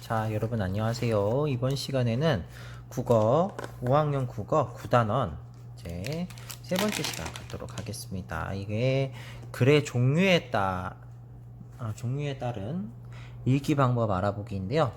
자, 여러분 안녕하세요. 이번 시간에는 국어 5학년 국어 9단원 이제 세 번째 시간 갖도록 하겠습니다. 이게 글의 종류에 따른 읽기 방법 알아보기인데요.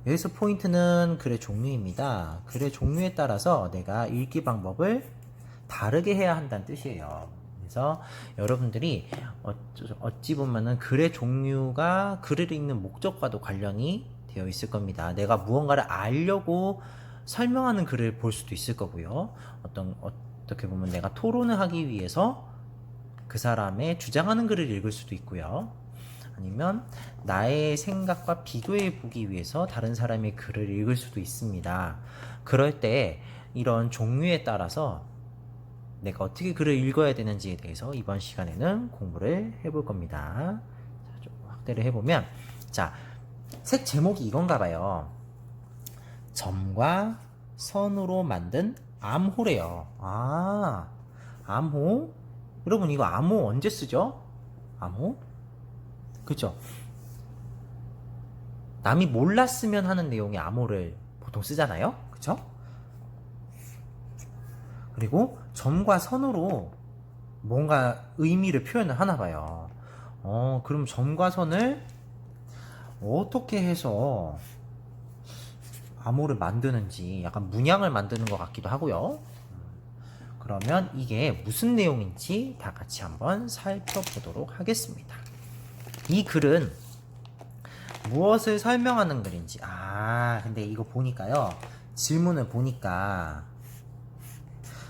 여기서 포인트는 글의 종류입니다. 글의 종류에 따라서 내가 읽기 방법을 다르게 해야 한다는 뜻이에요. 그래서 여러분들이 어찌 보면은 글의 종류가 글을 읽는 목적과도 관련이 되어 있을 겁니다. 내가 무언가를 알려고 설명하는 글을 볼 수도 있을 거고요. 어떻게 보면 내가 토론을 하기 위해서 그 사람의 주장하는 글을 읽을 수도 있고요. 아니면 나의 생각과 비교해 보기 위해서 다른 사람의 글을 읽을 수도 있습니다. 그럴 때 이런 종류에 따라서 내가 어떻게 글을 읽어야 되는지에 대해서 이번 시간에는 공부를 해볼 겁니다. 자, 좀 확대를 해보면, 자, 책 제목이 이건가 봐요. 점과 선으로 만든 암호래요. 아, 암호? 여러분, 이거 암호 언제 쓰죠? 암호? 그쵸? 남이 몰랐으면 하는 내용의 암호를 보통 쓰잖아요? 그쵸? 그리고 점과 선으로 뭔가 의미를 표현을 하나 봐요. 그럼 점과 선을 어떻게 해서 암호를 만드는지 약간 문양을 만드는 것 같기도 하고요. 그러면 이게 무슨 내용인지 다 같이 한번 살펴보도록 하겠습니다. 이 글은 무엇을 설명하는 글인지. 근데 이거 보니까요. 질문을 보니까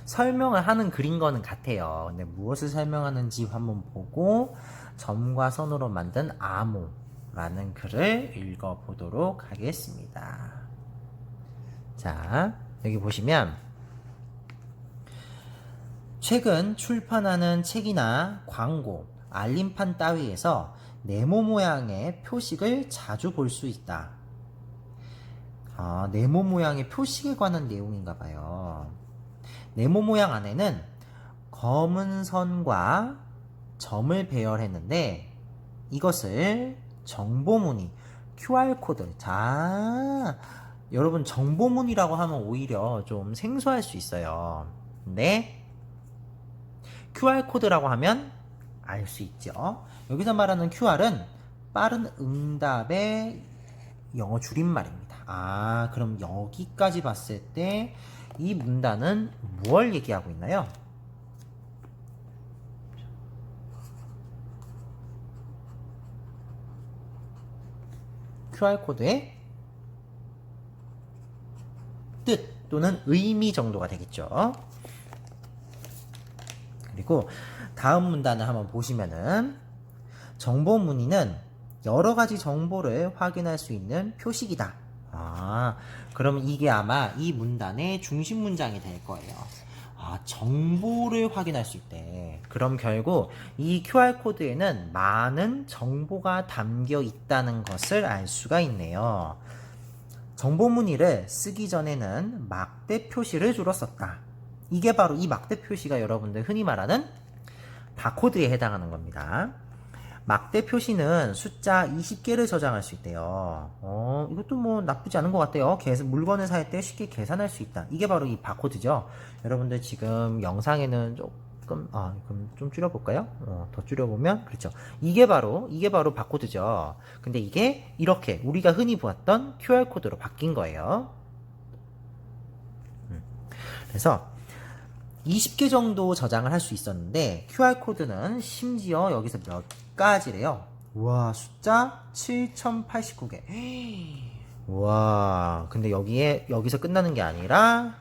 설명을 하는 글인 거는 같아요. 근데 무엇을 설명하는지 한번 보고 점과 선으로 만든 암호라는 글을 읽어보도록 하겠습니다. 자, 여기 보시면 최근 출판하는 책이나 광고, 알림판 따위에서 네모 모양의 표식을 자주 볼 수 있다. 네모 모양의 표식에 관한 내용인가 봐요. 네모 모양 안에는 검은 선과 점을 배열했는데 이것을 정보문의, QR코드. 자, 여러분 정보문이라고 하면 오히려 좀 생소할 수 있어요. 근데 QR코드라고 하면 알 수 있죠. 여기서 말하는 QR은 빠른 응답의 영어 줄임말입니다. 그럼 여기까지 봤을 때 이 문단은 무엇을 얘기하고 있나요? QR코드의 뜻 또는 의미 정도가 되겠죠. 그리고 다음 문단을 한번 보시면은 정보문의는 여러 가지 정보를 확인할 수 있는 표식이다. 그럼 이게 아마 이 문단의 중심 문장이 될 거예요. 정보를 확인할 수 있대. 그럼 결국 이 QR코드에는 많은 정보가 담겨 있다는 것을 알 수가 있네요. 정보문의를 쓰기 전에는 막대 표시를 주로 썼다. 이게 바로 이 막대 표시가 여러분들 흔히 말하는 바코드에 해당하는 겁니다. 막대 표시는 숫자 20개를 저장할 수 있대요. 이것도 뭐 나쁘지 않은 것 같아요. 물건을 살 때 쉽게 계산할 수 있다. 이게 바로 이 바코드죠. 여러분들 지금 영상에는 조금, 그럼 좀 줄여볼까요? 더 줄여보면, 그렇죠. 이게 바로 바코드죠. 근데 이게 이렇게 우리가 흔히 보았던 QR코드로 바뀐 거예요. 그래서 20개 정도 저장을 할 수 있었는데 QR코드는 심지어 여기서 몇 가지래요. 우와, 숫자 7089개. 우와, 근데 여기서 끝나는 게 아니라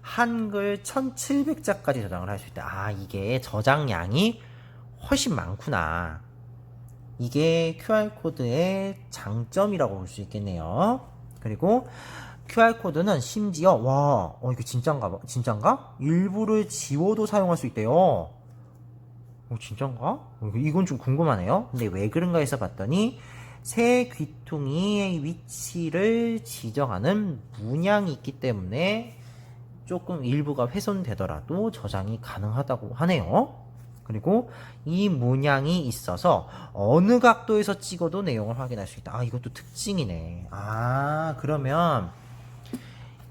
한글 1700자까지 저장을 할 수 있다. 이게 저장량이 훨씬 많구나. 이게 QR코드의 장점이라고 볼 수 있겠네요. 그리고 QR코드는 심지어 이거 진짠가? 일부를 지워도 사용할 수 있대요. 진짠가? 이건 좀 궁금하네요. 근데 왜 그런가 해서 봤더니 새 귀퉁이의 위치를 지정하는 문양이 있기 때문에 조금 일부가 훼손되더라도 저장이 가능하다고 하네요. 그리고 이 문양이 있어서 어느 각도에서 찍어도 내용을 확인할 수 있다. 아, 이것도 특징이네. 아, 그러면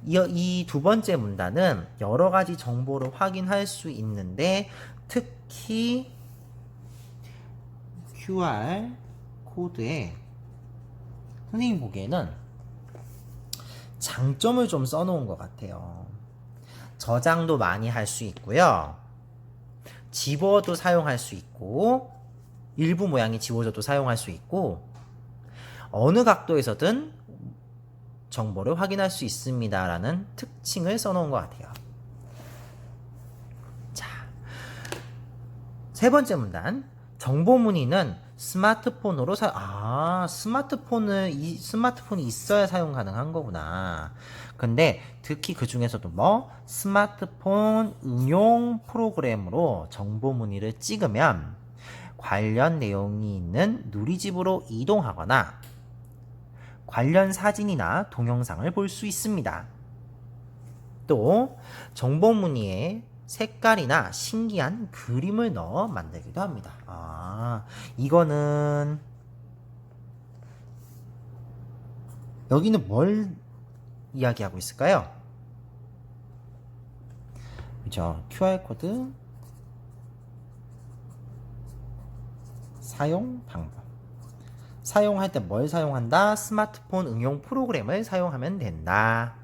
이 두 번째 문단은 여러 가지 정보를 확인할 수 있는데 특히 QR 코드에 선생님 보기에는 장점을 좀 써놓은 것 같아요. 저장도 많이 할 수 있고요. 지워도 사용할 수 있고 일부 모양이 지워져도 사용할 수 있고 어느 각도에서든 정보를 확인할 수 있습니다 라는 특징을 써놓은 것 같아요. 자, 세 번째 문단. 정보 문의는 스마트폰으로 스마트폰이 있어야 사용 가능한 거구나. 근데 특히 그 중에서도 스마트폰 응용 프로그램으로 정보 문의를 찍으면 관련 내용이 있는 누리집으로 이동하거나 관련 사진이나 동영상을 볼 수 있습니다. 또 정보 문의에 색깔이나 신기한 그림을 넣어 만들기도 합니다. 아, 이거는 여기는 뭘 이야기하고 있을까요? 그죠? QR코드 사용 방법. 사용할 때 뭘 사용한다? 스마트폰 응용 프로그램을 사용하면 된다.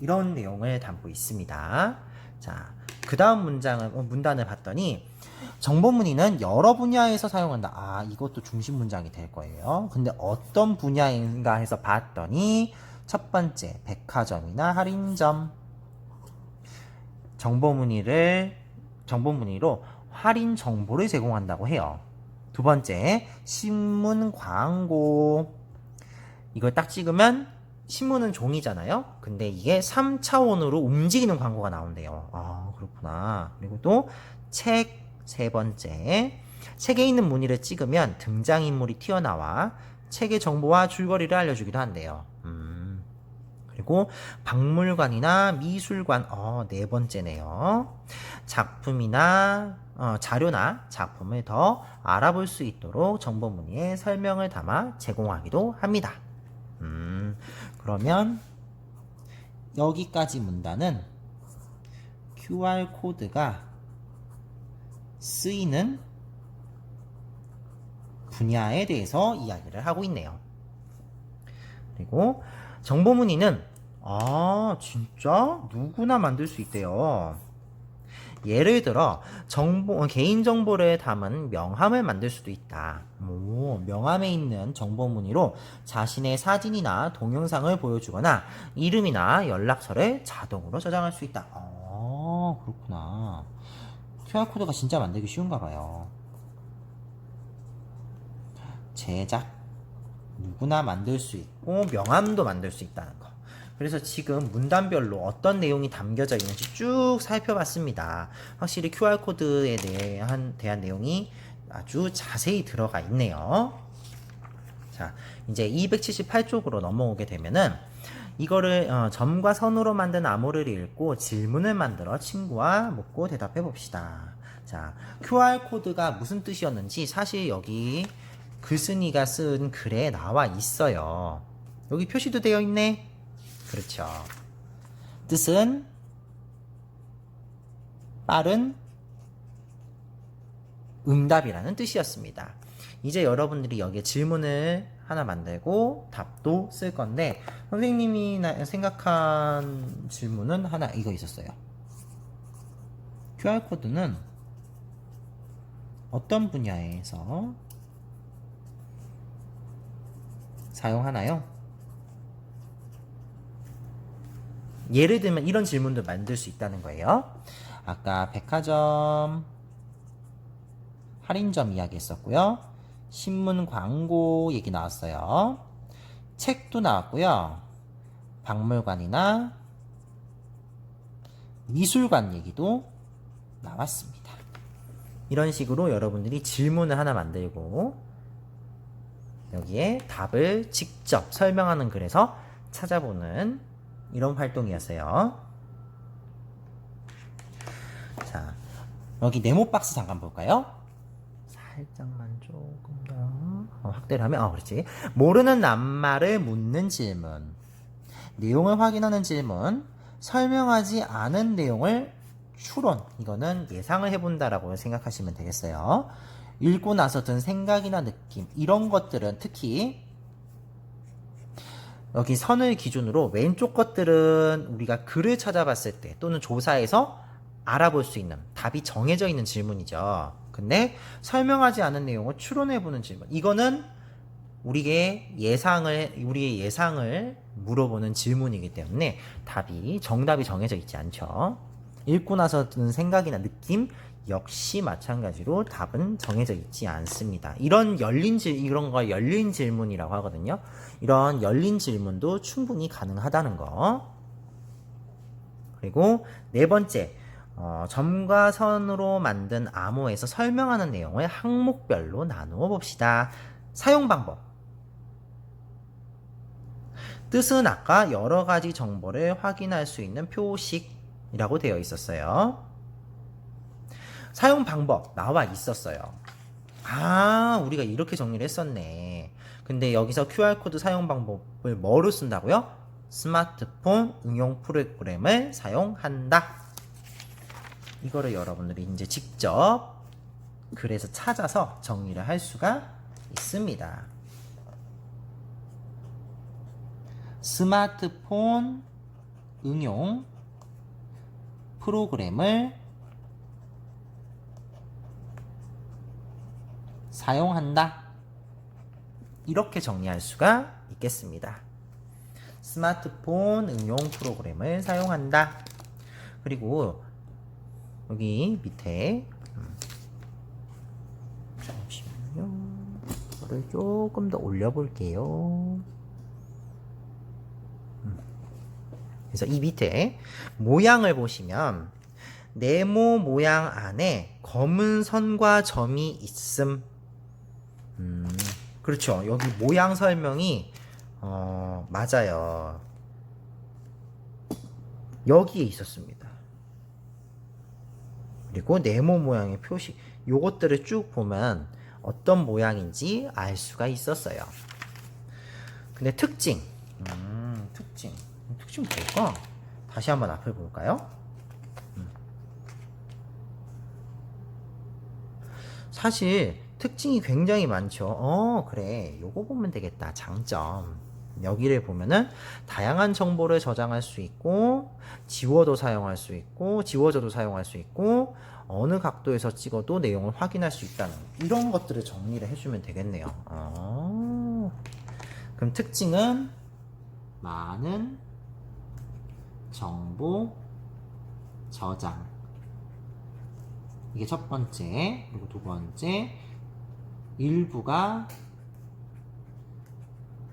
이런 내용을 담고 있습니다. 자, 그 다음 문단을 봤더니 정보 문의는 여러 분야에서 사용한다. 아, 이것도 중심 문장이 될 거예요. 근데 어떤 분야인가 해서 봤더니 첫 번째, 백화점이나 할인점. 정보 문의로 할인 정보를 제공한다고 해요. 두 번째, 신문 광고. 이걸 딱 찍으면 신문은 종이잖아요. 근데 이게 3차원으로 움직이는 광고가 나온대요. 아, 그렇구나. 그리고 또 책 세 번째. 책에 있는 무늬를 찍으면 등장인물이 튀어나와 책의 정보와 줄거리를 알려주기도 한대요. 그리고 박물관이나 미술관, 네 번째네요. 자료나 작품을 더 알아볼 수 있도록 정보 문의에 설명을 담아 제공하기도 합니다. 그러면 여기까지 문단은 QR코드가 쓰이는 분야에 대해서 이야기를 하고 있네요. 그리고 정보 문의는 진짜 누구나 만들 수 있대요. 예를 들어 개인정보를 담은 명함을 만들 수도 있다. 명함에 있는 정보 문의로 자신의 사진이나 동영상을 보여주거나 이름이나 연락처를 자동으로 저장할 수 있다. 그렇구나. QR코드가 진짜 만들기 쉬운가 봐요. 제작 누구나 만들 수 있고 명함도 만들 수 있다는 거. 그래서 지금 문단별로 어떤 내용이 담겨져 있는지 쭉 살펴봤습니다. 확실히 QR코드에 대한 내용이 아주 자세히 들어가 있네요. 자, 이제 278쪽으로 넘어오게 되면은 이거를 점과 선으로 만든 암호를 읽고 질문을 만들어 친구와 묻고 대답해 봅시다. 자, QR코드가 무슨 뜻이었는지 사실 여기 글쓴이가 쓴 글에 나와 있어요. 여기 표시도 되어 있네. 그렇죠. 뜻은 빠른 응답이라는 뜻이었습니다. 이제 여러분들이 여기에 질문을 하나 만들고 답도 쓸 건데 선생님이 생각한 질문은 하나 이거 있었어요. QR코드는 어떤 분야에서 사용하나요? 예를 들면 이런 질문도 만들 수 있다는 거예요. 아까 백화점, 할인점 이야기 했었고요. 신문 광고 얘기 나왔어요. 책도 나왔고요. 박물관이나 미술관 얘기도 나왔습니다. 이런 식으로 여러분들이 질문을 하나 만들고 여기에 답을 직접 설명하는 글에서 찾아보는 이런 활동이었어요. 자, 여기 네모 박스 잠깐 볼까요? 살짝만 조금 더 확대를 하면 그렇지. 모르는 낱말을 묻는 질문, 내용을 확인하는 질문, 설명하지 않은 내용을 추론, 이거는 예상을 해본다라고 생각하시면 되겠어요. 읽고 나서 든 생각이나 느낌, 이런 것들은 특히 여기 선을 기준으로 왼쪽 것들은 우리가 글을 찾아봤을 때 또는 조사에서 알아볼 수 있는, 답이 정해져 있는 질문이죠. 근데 설명하지 않은 내용을 추론해보는 질문, 이거는 우리의 예상을 물어보는 질문이기 때문에 정답이 정해져 있지 않죠. 읽고 나서 드는 생각이나 느낌 역시 마찬가지로 답은 정해져 있지 않습니다. 이런 걸 열린 질문이라고 하거든요. 이런 열린 질문도 충분히 가능하다는 거. 그리고 네 번째, 점과 선으로 만든 암호에서 설명하는 내용을 항목별로 나누어 봅시다. 사용 방법. 뜻은 아까 여러 가지 정보를 확인할 수 있는 표식이라고 되어 있었어요. 사용 방법 나와 있었어요. 우리가 이렇게 정리를 했었네. 근데 여기서 QR코드 사용 방법을 뭐로 쓴다고요? 스마트폰 응용 프로그램을 사용한다. 이거를 여러분들이 이제 직접 글에서 찾아서 정리를 할 수가 있습니다. 스마트폰 응용 프로그램을 사용한다. 이렇게 정리할 수가 있겠습니다. 스마트폰 응용 프로그램을 사용한다. 그리고 여기 밑에 잠시만요. 이거를 조금 더 올려볼게요. 그래서 이 밑에 모양을 보시면 네모 모양 안에 검은 선과 점이 있음. 그렇죠. 여기 모양 설명이 맞아요. 여기에 있었습니다. 그리고 네모 모양의 표시, 요것들을 쭉 보면 어떤 모양인지 알 수가 있었어요. 근데 특징 뭘까? 다시 한번 앞을 볼까요? 사실 특징이 굉장히 많죠. 그래, 요거 보면 되겠다. 장점. 여기를 보면은 다양한 정보를 저장할 수 있고, 지워도 사용할 수 있고, 지워져도 사용할 수 있고, 어느 각도에서 찍어도 내용을 확인할 수 있다는, 이런 것들을 정리를 해주면 되겠네요. 그럼 특징은 많은 정보 저장, 이게 첫 번째. 그리고 두 번째, 일부가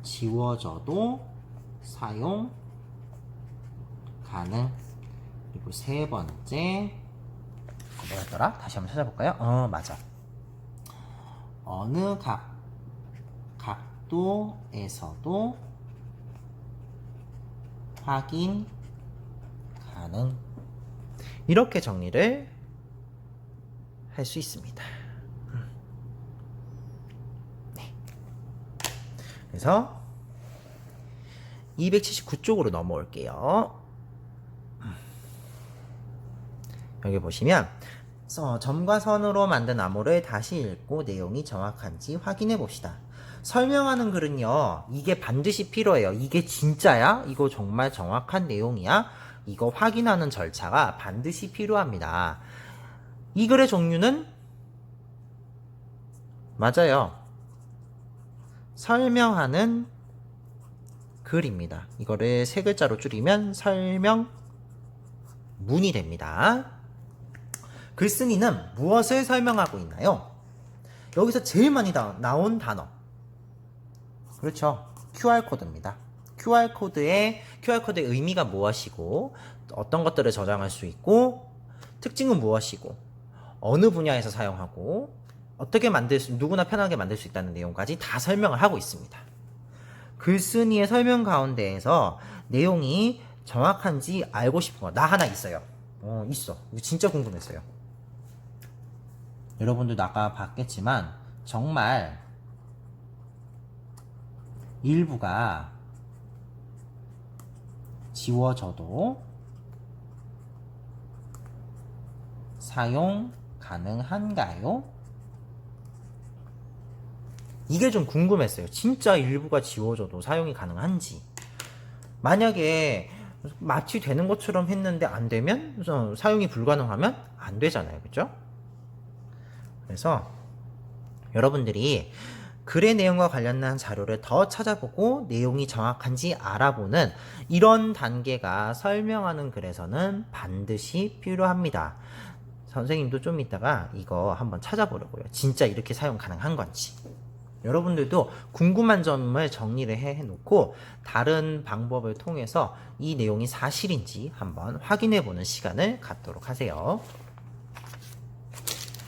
지워져도 사용 가능. 그리고 세 번째, 뭐였더라? 다시 한번 찾아볼까요? 맞아. 어느 각도에서도 확인 가능. 이렇게 정리를 할 수 있습니다. 네. 그래서 279쪽으로 넘어올게요. 여기 보시면 점과 선으로 만든 암호를 다시 읽고 내용이 정확한지 확인해 봅시다. 설명하는 글은요, 이게 반드시 필요해요. 이게 진짜야? 이거 정말 정확한 내용이야? 이거 확인하는 절차가 반드시 필요합니다. 이 글의 종류는 맞아요. 설명하는 글입니다. 이거를 세 글자로 줄이면 설명문이 됩니다. 글쓴이는 무엇을 설명하고 있나요? 여기서 제일 많이 나온 단어. 그렇죠. QR코드입니다. QR코드의 의미가 무엇이고, 어떤 것들을 저장할 수 있고, 특징은 무엇이고, 어느 분야에서 사용하고, 어떻게 누구나 편하게 만들 수 있다는 내용까지 다 설명을 하고 있습니다. 글쓴이의 설명 가운데에서 내용이 정확한지 알고 싶은 거, 나 하나 있어요. 있어. 이거 진짜 궁금했어요. 여러분들도 아까 봤겠지만 정말 일부가 지워져도 사용 가능한가요? 이게 좀 궁금했어요. 진짜 일부가 지워져도 사용이 가능한지. 만약에 마치 되는 것처럼 했는데 안 되면, 사용이 불가능하면 안 되잖아요. 그죠? 그래서 여러분들이 글의 내용과 관련된 자료를 더 찾아보고 내용이 정확한지 알아보는 이런 단계가 설명하는 글에서는 반드시 필요합니다. 선생님도 좀 이따가 이거 한번 찾아보려고요. 진짜 이렇게 사용 가능한 건지. 여러분들도 궁금한 점을 정리를 해놓고 다른 방법을 통해서 이 내용이 사실인지 한번 확인해 보는 시간을 갖도록 하세요.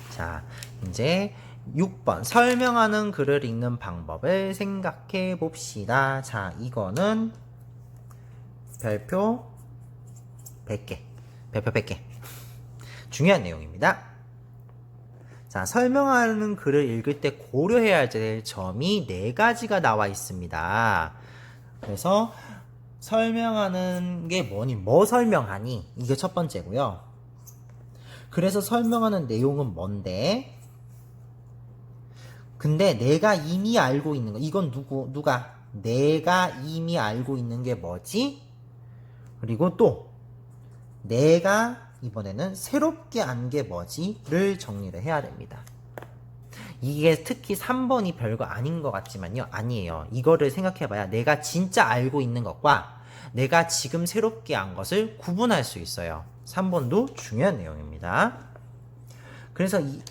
자, 이제 6번 설명하는 글을 읽는 방법을 생각해 봅시다. 자, 이거는 별표 100개. 별표 100개. 중요한 내용입니다. 자, 설명하는 글을 읽을 때 고려해야 될 점이 4가지가 나와 있습니다. 그래서 설명하는 게 뭐니? 뭐 설명하니? 이게 첫 번째고요. 그래서 설명하는 내용은 뭔데? 근데 내가 이미 알고 있는 거, 이건 누가? 내가 이미 알고 있는 게 뭐지? 그리고 또 내가 이번에는 새롭게 안 게 뭐지를 정리를 해야 됩니다. 이게 특히 3번이 별거 아닌 것 같지만요. 아니에요. 이거를 생각해봐야 내가 진짜 알고 있는 것과 내가 지금 새롭게 안 것을 구분할 수 있어요. 3번도 중요한 내용입니다. 그래서 이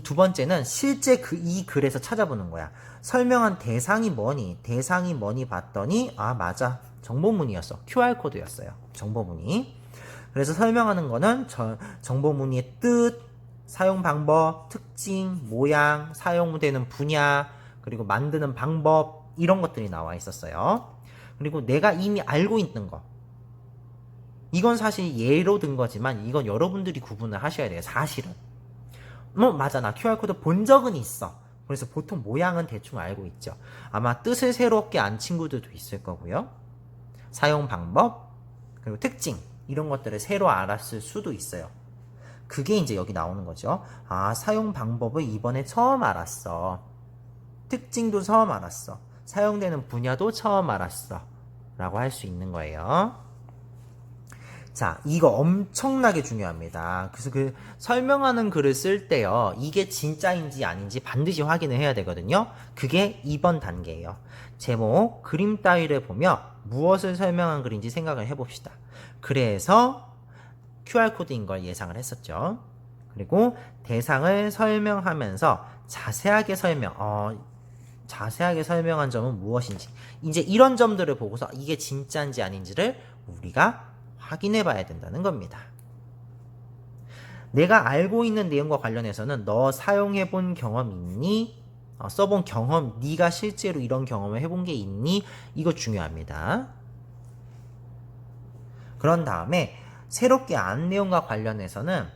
두 번째는 실제 이 글에서 찾아보는 거야. 설명한 대상이 뭐니? 대상이 뭐니 봤더니 아 맞아. 정보문의였어. QR코드였어요. 정보문의. 그래서 설명하는 거는 정보문의의 뜻, 사용 방법, 특징, 모양, 사용되는 분야, 그리고 만드는 방법 이런 것들이 나와 있었어요. 그리고 내가 이미 알고 있는 거. 이건 사실 예로 든 거지만 이건 여러분들이 구분을 하셔야 돼요. 사실은. 맞아. 나 QR코드 본 적은 있어. 그래서 보통 모양은 대충 알고 있죠. 아마 뜻을 새롭게 안 친구들도 있을 거고요. 사용 방법, 그리고 특징. 이런 것들을 새로 알았을 수도 있어요. 그게 이제 여기 나오는 거죠. 아, 사용 방법을 이번에 처음 알았어. 특징도 처음 알았어. 사용되는 분야도 처음 알았어. 라고 할 수 있는 거예요. 자, 이거 엄청나게 중요합니다. 그래서 그 설명하는 글을 쓸 때요. 이게 진짜인지 아닌지 반드시 확인을 해야 되거든요. 그게 2번 단계예요. 제목, 그림 따위를 보며 무엇을 설명한 글인지 생각을 해봅시다. 그래서 QR코드인 걸 예상을 했었죠. 그리고 대상을 설명하면서 자세하게 설명한 점은 무엇인지 이제 이런 점들을 보고서 이게 진짜인지 아닌지를 우리가 확인해 봐야 된다는 겁니다. 내가 알고 있는 내용과 관련해서는 너 사용해 본 경험 있니? 써본 경험, 네가 실제로 이런 경험을 해본 게 있니? 이거 중요합니다. 그런 다음에 새롭게 안 내용과 관련해서는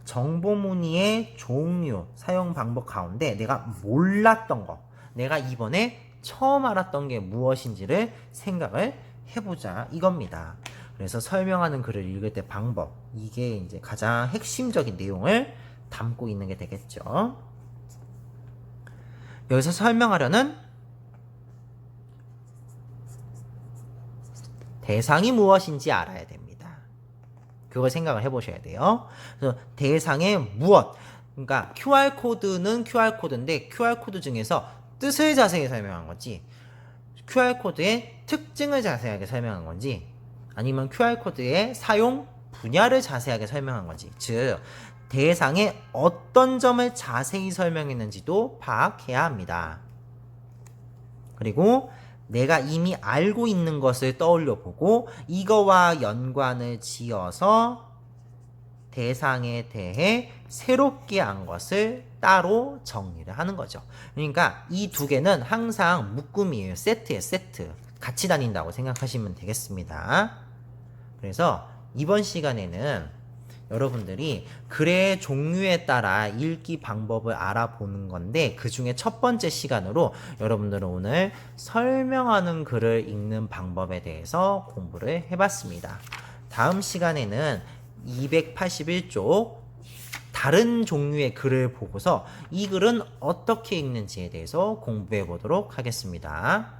정보문의의 종류, 사용 방법 가운데 내가 몰랐던 거, 내가 이번에 처음 알았던 게 무엇인지를 생각을 해보자 이겁니다. 그래서 설명하는 글을 읽을 때 방법, 이게 이제 가장 핵심적인 내용을 담고 있는 게 되겠죠. 여기서 설명하려는 대상이 무엇인지 알아야 됩니다. 그걸 생각을 해보셔야 돼요. 그래서 대상의 무엇, 그러니까 QR코드는 QR코드인데 QR코드 중에서 뜻을 자세히 설명한 건지 QR코드의 특징을 자세하게 설명한 건지 아니면 QR코드의 사용 분야를 자세하게 설명한 건지, 즉 대상의 어떤 점을 자세히 설명했는지도 파악해야 합니다. 그리고 내가 이미 알고 있는 것을 떠올려 보고 이거와 연관을 지어서 대상에 대해 새롭게 안 것을 따로 정리를 하는 거죠. 그러니까 이 두 개는 항상 묶음이에요. 세트예요, 세트. 같이 다닌다고 생각하시면 되겠습니다. 그래서 이번 시간에는 여러분들이 글의 종류에 따라 읽기 방법을 알아보는 건데 그 중에 첫 번째 시간으로 여러분들은 오늘 설명하는 글을 읽는 방법에 대해서 공부를 해봤습니다. 다음 시간에는 281쪽 다른 종류의 글을 보고서 이 글은 어떻게 읽는지에 대해서 공부해 보도록 하겠습니다.